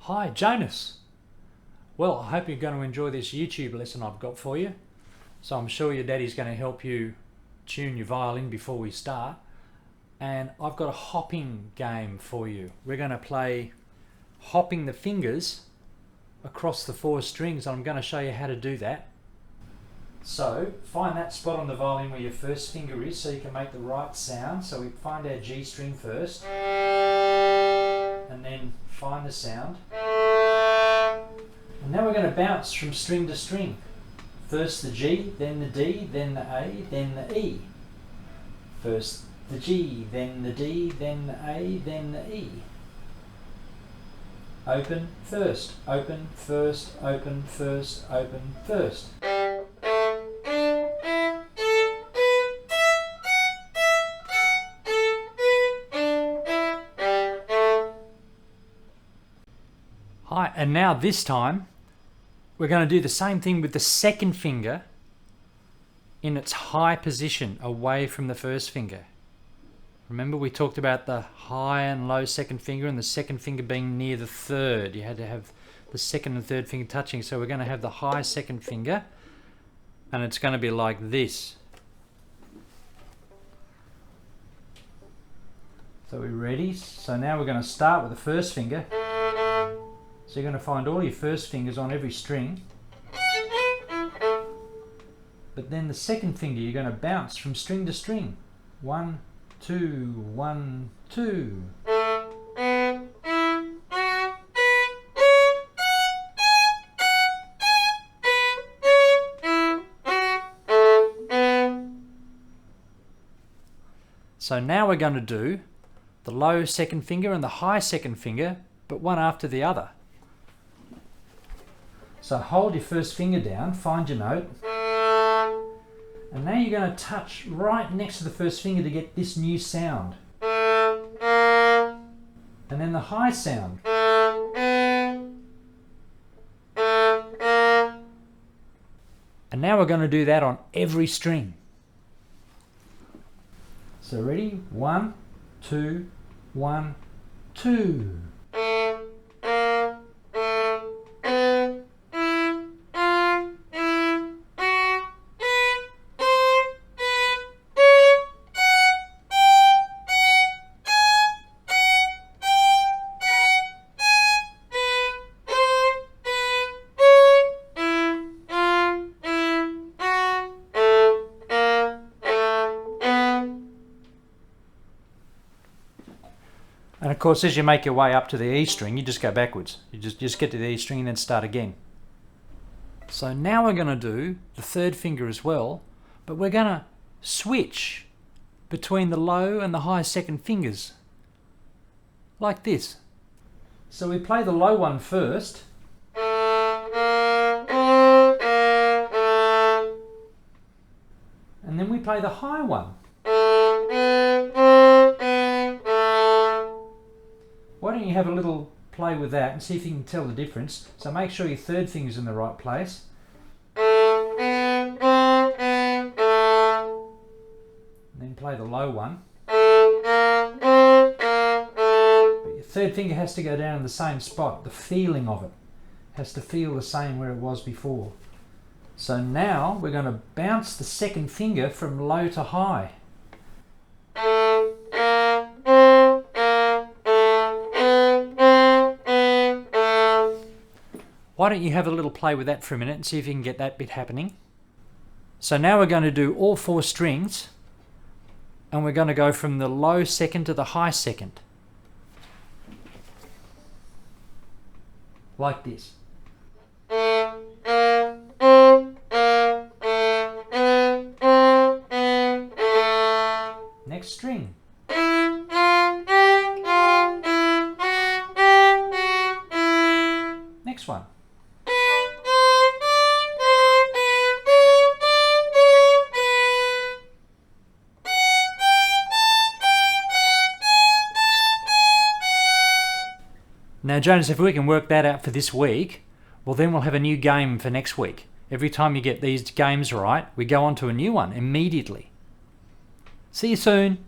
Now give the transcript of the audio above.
Hi, Jonas. Well, I hope you're going to enjoy this YouTube lesson I've got for you. So I'm sure your daddy's going to help you tune your violin before we start. And I've got a hopping game for you. We're going to play hopping the fingers across the 4 strings. I'm going to show you how to do that. So find that spot on the violin where your first finger is so you can make the right sound. So we find our G string first and then find the sound. And now we're going to bounce from string to string. First the G, then the D, then the A, then the E. First the G, then the D, then the A, then the E. Open first, open first, open first, open first. Hi, and now this time we're going to do the same thing with the second finger in its high position away from the first finger. Remember we talked about the high and low second finger and the second finger being near the third. You had to have the second and third finger touching. So we're going to have the high second finger and it's going to be like this. So we're ready. So now we're going to start with the first finger. So you're going to find all your first fingers on every string. But then the second finger you're going to bounce from string to string. 1, 2, 1, 2. So now we're going to do the low second finger and the high second finger, but one after the other. So hold your first finger down, find your note, and now you're going to touch right next to the first finger to get this new sound. And then the high sound. And now we're going to do that on every string. So ready? 1, 2, 1, 2. And of course, as you make your way up to the E string, you just go backwards. You just get to the E string and then start again. So now we're going to do the third finger as well, but we're going to switch between the low and the high second fingers, like this. So we play the low one first. And then we play the high one. Why don't you have a little play with that and see if you can tell the difference. So make sure your third finger's in the right place. And then play the low one. But your third finger has to go down in the same spot. The feeling of it has to feel the same where it was before. So now we're going to bounce the second finger from low to high. Why don't you have a little play with that for a minute and see if you can get that bit happening. So now we're going to do all 4 strings and we're going to go from the low second to the high second. Like this. Next string. Next one. Now Jonas, if we can work that out for this week, well then we'll have a new game for next week. Every time you get these games right, we go on to a new one immediately. See you soon.